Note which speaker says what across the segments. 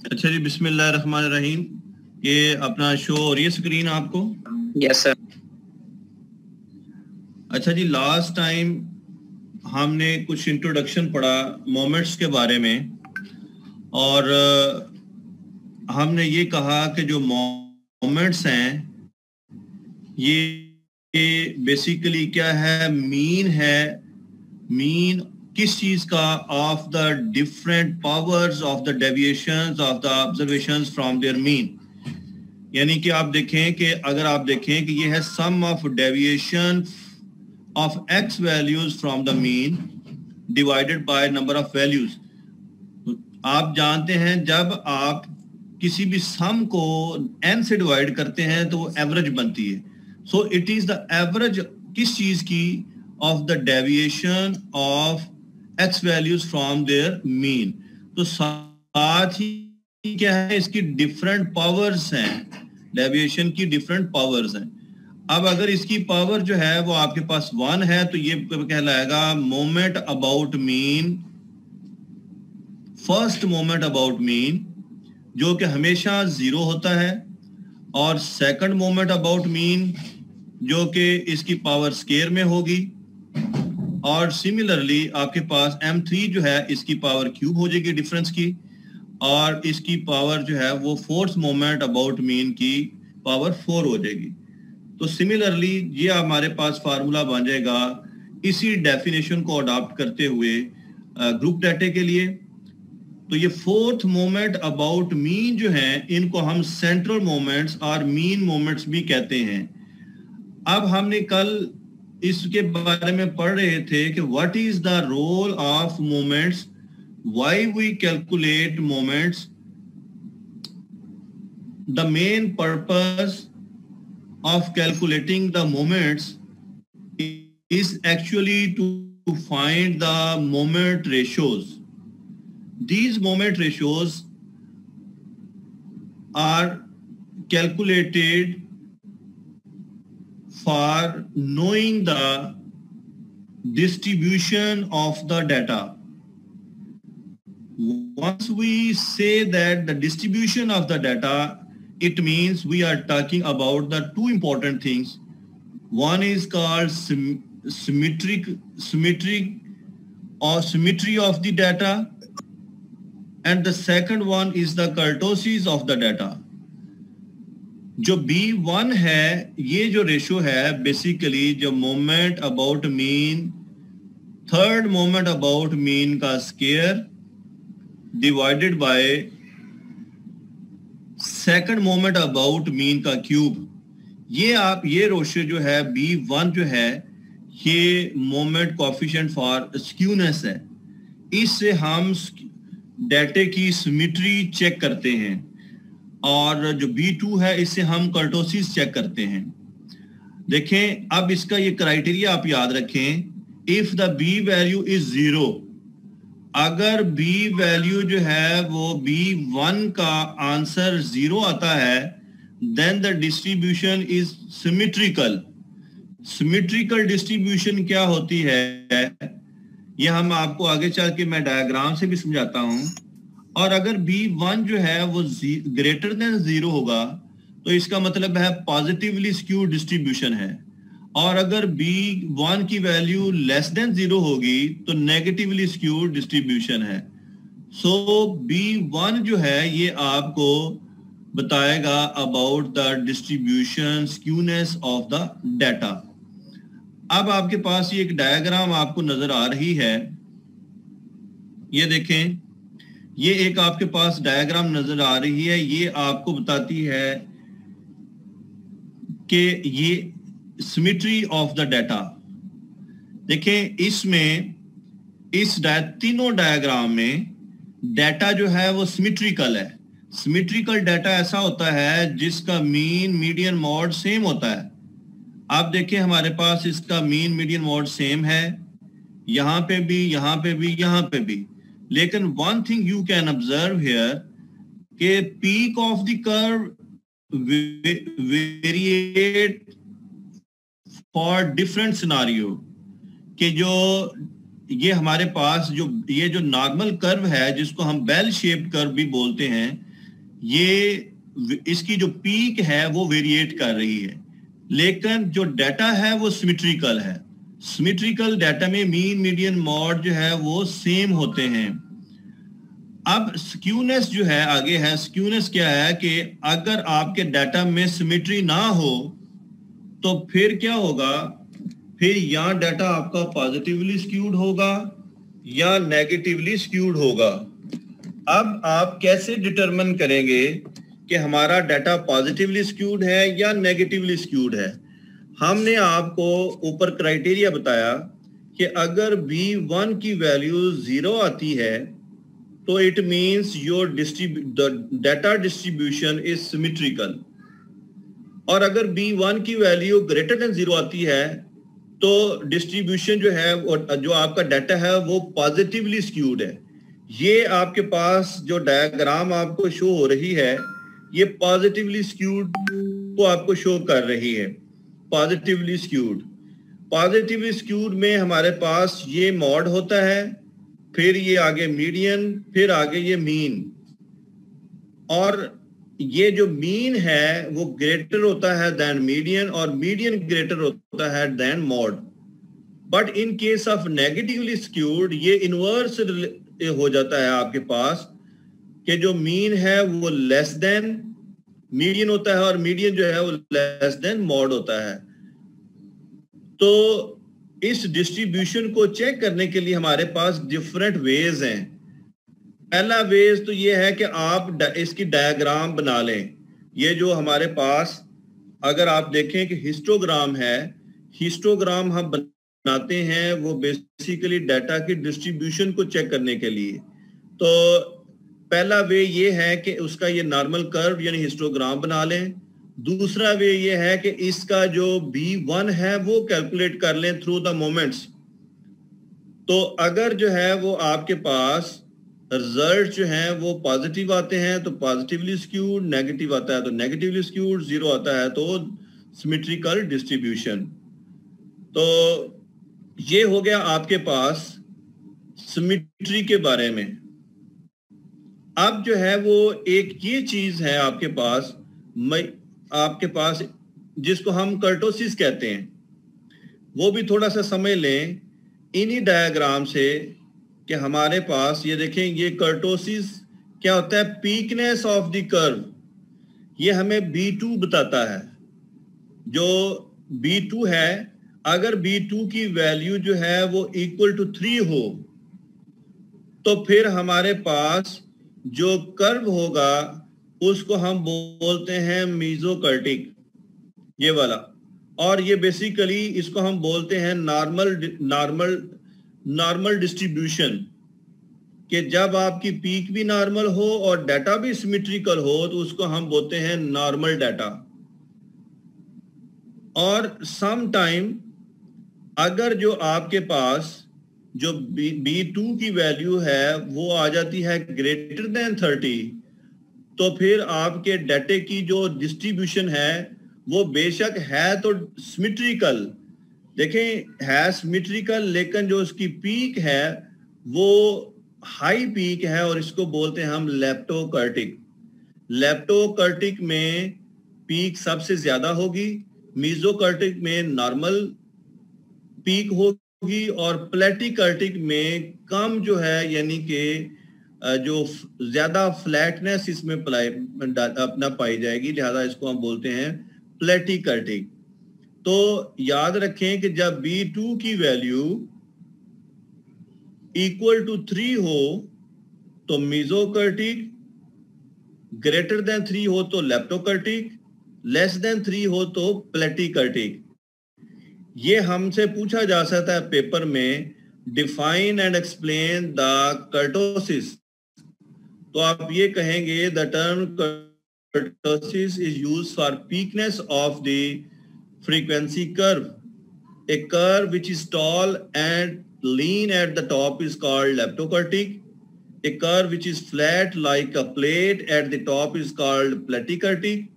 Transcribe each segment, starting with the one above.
Speaker 1: अच्छा जी, बिस्मिल्लाहिर्रहमानिर्रहीम। ये अपना शो हो रही है स्क्रीन आपको?
Speaker 2: Yes sir.
Speaker 1: अच्छा जी, लास्ट टाइम हमने कुछ इंट्रोडक्शन पढ़ा मोमेंट्स के बारे में, और हमने ये कहा कि जो मोमेंट्स हैं ये बेसिकली क्या है, मीन किस चीज का, of the different powers of the deviations of the observations from there mean. यानी कि आप देखें कि अगर आप देखें कि ये है sum of deviation of x values from the mean divided by number of values. आप जानते हैं जब आप किसी भी सम को n से डिवाइड करते हैं तो वो एवरेज बनती है। So it is the average किस चीज की, of the deviation of x values from there mean. तो साथ ही क्या है, इसकी डिफरेंट पावर्स हैं, डेविएशन की डिफरेंट पावर्स हैं। अब अगर इसकी पावर जो है वो आपके पास 1 है तो ये कहलाएगा moment about mean, first moment about mean, जो कि हमेशा 0 होता है, और सेकंड मोमेंट अबाउट मीन जो कि इसकी पावर स्केयर में होगी, और सिमिलरली आपके पास m3 जो है इसकी पावर क्यूब हो जाएगी डिफरेंस की, और इसकी पावर जो है वो फोर्थ मोमेंट अबाउट मीन की पावर 4 हो जाएगी। तो सिमिलरली ये हमारे पास फार्मूला बन जाएगा इसी डेफिनेशन को अडॉप्ट करते हुए ग्रुप डाटा के लिए। तो ये फोर्थ मोमेंट अबाउट मीन जो है इनको हम सेंट्रल मोमेंट्स और मीन मोमेंट्स भी कहते हैं। अब हमने कल इसके बारे में पढ़ रहे थे कि what is the role of moments, why we calculate moments. The main purpose of calculating the moments is actually to find the moment ratios. These moment ratios are calculated for knowing the distribution of the data. Once we say that the distribution of the data, it means we are talking about the two important things. One is called symmetry of the data, and the second one is the kurtosis of the data. जो B1 है, ये जो ratio है basically जो moment about mean, third moment about mean का square divided by second moment about mean का cube. ये ratio जो है B1 जो है ये मोमेंट कोएफिशिएंट फॉर स्क्यूनेस है। इससे हम डाटे की सिमेट्री चेक करते हैं, और जो B2 है इससे हम कर्टोसिस चेक करते हैं। देखें अब इसका ये क्राइटेरिया आप याद रखें, if the B value is 0, अगर B वैल्यू जो है वो B1 का आंसर 0 आता है, then the distribution is symmetrical. Symmetrical distribution क्या होती है ये हम आपको आगे चल के मैं डायग्राम से भी समझाता हूं। और अगर B1 जो है वो ग्रेटर देन 0 होगा तो इसका मतलब है पॉजिटिवली स्क्यू डिस्ट्रीब्यूशन है, और अगर B1 की वैल्यू लेस देन 0 होगी तो नेगेटिवली स्क्यूड डिस्ट्रीब्यूशन है। सो B1 जो है ये आपको बताएगा about the distribution skewness of the data. अब आपके पास ये एक डायग्राम आपको नजर आ रही है, ये देखें, ये एक आपके पास डायग्राम नजर आ रही है। ये आपको बताती है कि ये सिमेट्री ऑफ द डाटा। देखें इसमें तीनों डायग्राम में डाटा जो है वो सिमेट्रिकल है। सिमेट्रिकल डाटा ऐसा होता है जिसका मीन मीडियन मॉड सेम होता है। आप देखें हमारे पास इसका मीन मीडियन मॉड सेम है, यहां पे भी, यहां पे भी, यहां पे भी। लेकिन one thing you can observe here कि peak of the curve variate for different scenario, कि जो ये हमारे पास जो ये जो नॉर्मल कर्व है जिसको हम बेल शेप्ड कर्व भी बोलते हैं, ये इसकी जो पीक है वो वेरिएट कर रही है, लेकिन जो डाटा है वो सिमेट्रिकल है। सिमेट्रिकल डाटा में मीन मीडियन मॉड जो है वो सेम होते हैं। अब स्क्यूनेस जो है आगे है, स्क्यूनेस क्या है कि अगर आपके डाटा में सिमेट्री ना हो तो फिर क्या होगा, फिर या डाटा आपका पॉजिटिवली स्क्यूड होगा या नेगेटिवली स्क्यूड होगा। अब आप कैसे डिटरमिन करेंगे कि हमारा डाटा पॉजिटिवली स्क्यूड है या नेगेटिवली स्क्यूड है? हमने आपको ऊपर क्राइटेरिया बताया कि अगर B1 की वैल्यू 0 आती है तो it means your data distribution is symmetrical, और अगर B1 की वैल्यू ग्रेटर देन 0 आती है तो डिस्ट्रीब्यूशन जो है जो आपका डाटा है वो पॉजिटिवली स्क्यूड है। ये आपके पास जो डायग्राम आपको शो हो रही है ये पॉजिटिवली स्क्यूड को आपको शो कर रही है। पॉजिटिवली स्क्यूड में हमारे पास ये मॉड होता है, फिर ये आगे मीडियन, फिर आगे ये मीन, और ये जो मीन है वो ग्रेटर होता है देन मीडियन और मीडियन ग्रेटर होता है then mod. But in case of negatively skewed ये इनवर्स हो जाता है आपके पास कि जो मीन है वो लेस देन मीडियन होता है और मीडियन जो है वो लेस देन मॉड होता है। तो इस डिस्ट्रीब्यूशन को चेक करने के लिए हमारे पास डिफरेंट वेज हैं। पहला वेज तो ये है कि आप इसकी डायग्राम बना लें। ये जो हमारे पास अगर आप देखें कि हिस्टोग्राम है, हिस्टोग्राम हम बनाते हैं वो बेसिकली डाटा की डिस्ट्रीब्यूशन को चेक करने के लिए। तो पहला वे ये है कि उसका ये नॉर्मल कर्व यानी हिस्टोग्राम बना लें। दूसरा वे ये है कि इसका जो B1 है वो कैलकुलेट कर लें थ्रू द मोमेंट्स। तो अगर जो है वो आपके पास रिजल्ट जो है वो पॉजिटिव आते हैं तो पॉजिटिवली स्क्यूड, नेगेटिव आता है तो नेगेटिवली स्क्यूड, 0 आता है तो सिमेट्रिकल डिस्ट्रीब्यूशन। तो ये हो गया आपके पास सिमेट्री के बारे में। अब जो है वो एक ये चीज है आपके पास जिसको हम कर्टोसिस कहते हैं, वो भी थोड़ा सा समझ लें इन्हीं डायग्राम से कि हमारे पास ये देखें ये कर्टोसिस क्या होता है, पीकनेस ऑफ द कर्व, ये हमें B2 बताता है। जो B2 है, अगर B2 की वैल्यू जो है वो इक्वल टू 3 हो तो फिर हमारे पास जो कर्व होगा उसको हम बोलते हैं मीजोकर्टिक, ये वाला। और ये बेसिकली इसको हम बोलते हैं नॉर्मल डिस्ट्रीब्यूशन, कि जब आपकी पीक भी नॉर्मल हो और डाटा भी सिमेट्रिकल हो तो उसको हम बोलते हैं नॉर्मल डाटा। और सम टाइम अगर जो आपके पास जो B2 की वैल्यू है वो आ जाती है ग्रेटर देन 30 तो फिर आपके डाटे की जो डिस्ट्रीब्यूशन है वो बेशक है तो सिमेट्रिकल, देखें है सिमेट्रिकल, लेकिन जो उसकी पीक है वो हाई पीक है और इसको बोलते हैं हम लेप्टोकर्टिक। लेप्टोकर्टिक में पीक सबसे ज्यादा होगी, मीजोकर्टिक में नॉर्मल पीक होगी और प्लेटिकर्टिक में कम जो है यानी कि जो ज्यादा फ्लैटनेस इसमें अपना पाई जाएगी, लिहाजा इसको हम बोलते हैं प्लेटिकर्टिक। तो याद रखें कि जब B2 की वैल्यू इक्वल टू 3 हो तो मीजोकर्टिक, ग्रेटर देन 3 हो तो लेप्टोकर्टिक, लेस देन 3 हो तो प्लेटिकर्टिक। ये हमसे पूछा जा सकता है पेपर में, define and explain the kurtosis. तो आप ये कहेंगे the term kurtosis is used for peakness of the frequency curve. A curve which is tall and lean at the top is called leptokurtic. A curve which is flat like a plate at the top is called platykurtic.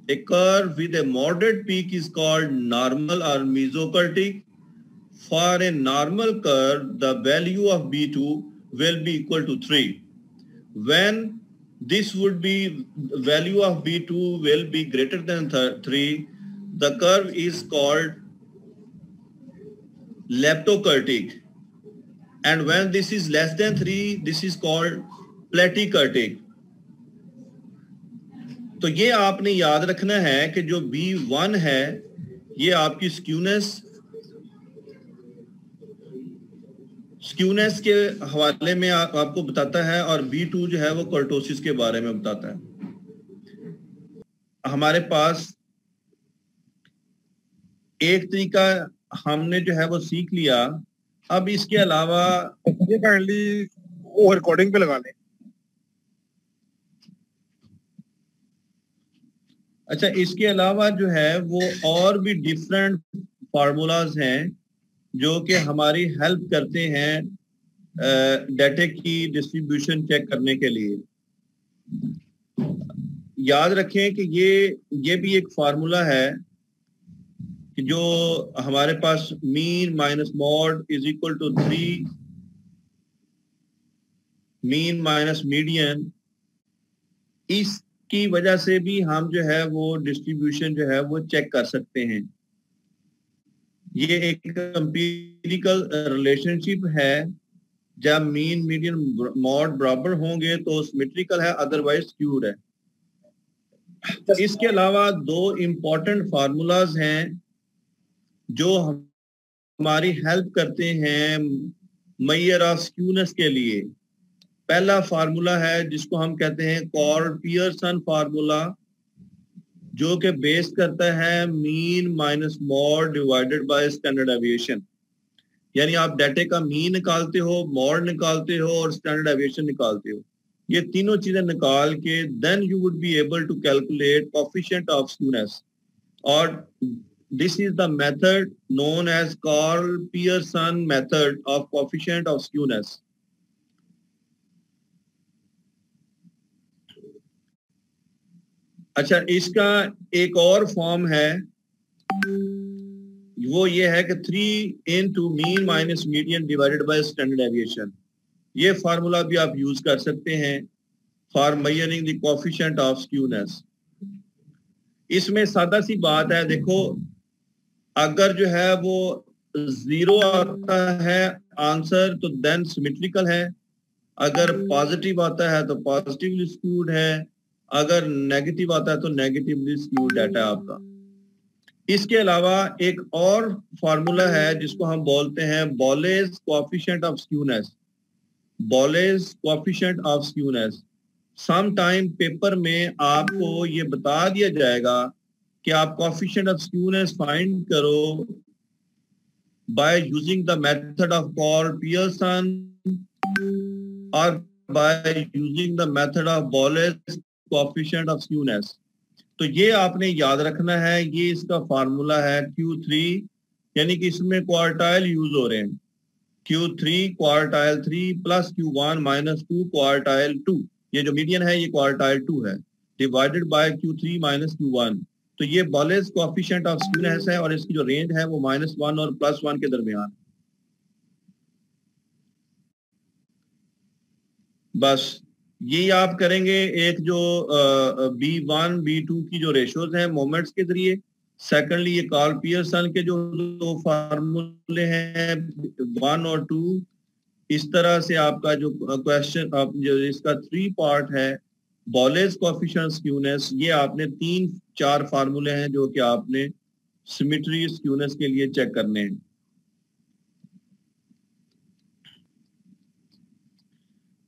Speaker 1: A curve with a moderate peak is called normal or mesokurtic. For a normal curve, the value of B2 will be equal to 3. When this would be value of B2 will be greater than 3. The curve is called leptokurtic, and when this is less than 3, this is called platykurtic. तो ये आपने याद रखना है कि जो B1 है ये आपकी स्क्यूनेस के हवाले में आपको बताता है, और B2 जो है वो कर्टोसिस के बारे में बताता है. हमारे पास एक तरीका हमने जो है वो सीख लिया. अब इसके अलावा
Speaker 2: ये काइंडली वो रिकॉर्डिंग पे लगा लें.
Speaker 1: अच्छा, इसके अलावा जो है वो और भी डिफरेंट फार्मूलाज हैं जो कि हमारी हेल्प करते हैं डाटा की डिस्ट्रीब्यूशन चेक करने के लिए. याद रखें कि ये भी एक फार्मूला है कि जो हमारे पास mean minus mode is equal to 3 mean minus median. इसकी वजह से भी हम जो है वो डिस्ट्रीब्यूशन जो है वो चेक कर सकते हैं. ये एक एम्पिरिकल रिलेशनशिप है. जब मीन मीडियन मॉड बराबर होंगे तो सिमेट्रिकल है, अदरवाइज स्क्यूड है. इसके अलावा दो इम्पोर्टेंट फार्मूलाज हैं जो हमारी हेल्प करते हैं मेजर ऑफ स्क्यूनेस के लिए. पहला फार्मूला है जिसको हम कहते हैं कॉर्ल-पियर्सन फार्मूला, जो कि बेस करता है mean minus mod divided by standard aviation. यानी आप डाटा का मीन निकालते हो, मॉड निकालते हो और स्टैंडर्ड एविएशन निकालते हो. ये तीनों चीजें निकाल के then you would be able to calculate coefficient of skewness. और this is the method known as Carl-Pearson method of coefficient of skewness. अच्छा, इसका एक और फॉर्म है, वो ये है कि 3 into mean minus median divided by standard aviation. ये फार्मूला भी आप यूज कर सकते हैं for measuring the coefficient of skewness. इसमें सादा सी बात है, देखो अगर जो है वो 0 आता है आंसर तो देन सिमेट्रिकल है. अगर पॉजिटिव आता है तो पॉजिटिवली स्क्यूड है. अगर नेगेटिव आता है तो नेगेटिवली स्क्यूड डाटा है आपका. इसके अलावा एक और फार्मूला है जिसको हम बोलते हैं Bowley's coefficient of skewness. Bowley's coefficient of skewness. Some time paper में आपको ये बता दिया जाएगा कि आप कोएफिशिएंट ऑफ स्क्यूनेस फाइंड करो by using the method of Carl-Pearson और by using the method of Bowley's coefficient of skewness. तो ये आपने याद रखना है. ये इसका फार्मूला है Q3, यानी कि इसमें क्वार्टाइल यूज हो रहे हैं. Q3 quartile 3 plus Q1 minus 2 quartile 2. ये जो मीडियन है ये क्वार्टाइल 2 है, divided by Q3 minus Q1. तो ये बोलेज कोएफिशिएंट ऑफ स्क्यूनेस है और इसकी जो रेंज है वो -1 और +1 के दरमियान. बस ये आप करेंगे. एक जो B1 B2 की जो रेशियोज हैं मोमेंट्स के जरिए. सेकंडली ये कार्ल-पियर्सन के जो दो फार्मूले हैं 1 और 2. इस तरह से आपका जो क्वेश्चन जो इसका 3 पार्ट है बोलेज कोएफिशिएंट स्क्यूनेस, ये आपने 3-4 फार्मूले हैं जो कि आपने सिमेट्री स्क्यूनेस के लिए चेक करने हैं.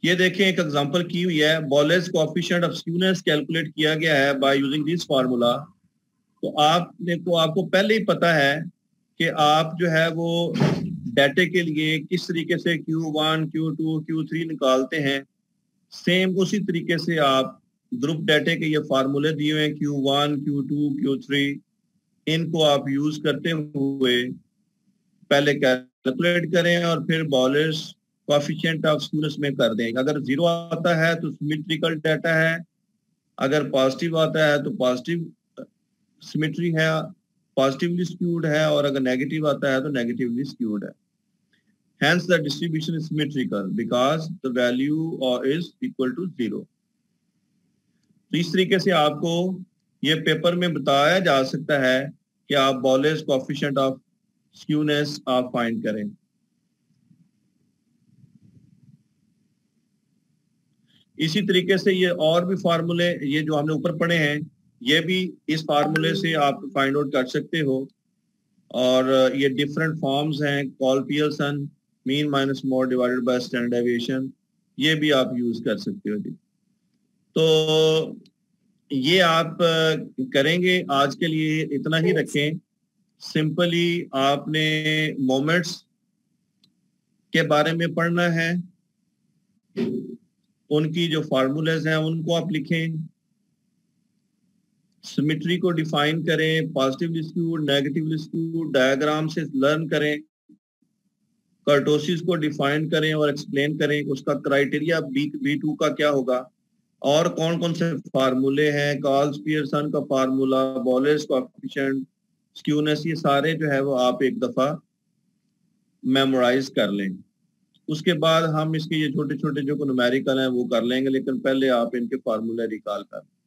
Speaker 1: ये देखें एक एग्जांपल की हुई है. बोलेज कोएफिशिएंट ऑफ स्क्यूनेस कैलकुलेट किया गया है बाय यूजिंग दिस फार्मूला. तो आपको पहले ही पता है कि आप जो है वो डाटा के लिए किस तरीके से Q1 Q2 Q3 निकालते हैं. सेम उसी तरीके से आप ग्रुप डाटा के ये फार्मूले दिए हुए हैं Q1 Q2 Q3, इनको आप यूज करते हुए पहले कैलकुलेट करें और फिर बोलेज कोएफिशिएंट ऑफ स्क्यूनेस में कर दें. अगर 0 आता है तो सिमेट्रिकल डाटा है, अगर पॉजिटिव आता है तो पॉजिटिव सिमेट्री है, पॉजिटिवली स्क्यूड है, और अगर नेगेटिव आता है तो नेगेटिवली स्क्यूड है. Hence the distribution is symmetrical because the value is equal to 0. तो इस तरीके से आपको ये पेपर में बताया जा सकता है कि आप बॉलेस कोएफिशिएंट ऑफ स्क्यूनेस आप फाइंड करें। इसी तरीके से ये और भी फार्मूले, ये जो हमने ऊपर पढ़े हैं, ये भी इस फार्मूले से आप फाइंड आउट कर सकते हो। और ये डिफरेंट फॉर्म्स हैं, call-Pearson, mean minus mode divided by standard deviation, ये भी आप यूज कर सकते हो जी। तो ये आप करेंगे। आज के लिए इतना ही रखें। सिंपली आपने मोमेंट्स के बारे में पढ़ना है, उनकी जो फार्मूलेज हैं उनको आप लिखें, सिमेट्री को डिफाइन करें, positively skewed, negatively skewed diagram से लर्न करें, कर्टोसिस को डिफाइन करें और एक्सप्लेन करें, उसका क्राइटेरिया B2 का क्या होगा, और कौन कौन से फार्मूले हैं, कॉल्स-पियर्सन का फार्मूला, बॉलेस कोएफिशिएंट, स्क्यूनेस, ये सारे जो है वो आप एक दफा मेमोराइज कर लें। उसके बाद हम इसके ये छोटे छोटे जो न्यूमेरिकल हैं वो कर लेंगे, लेकिन पहले आप इनके फार्मूले रिकॉल कर लें।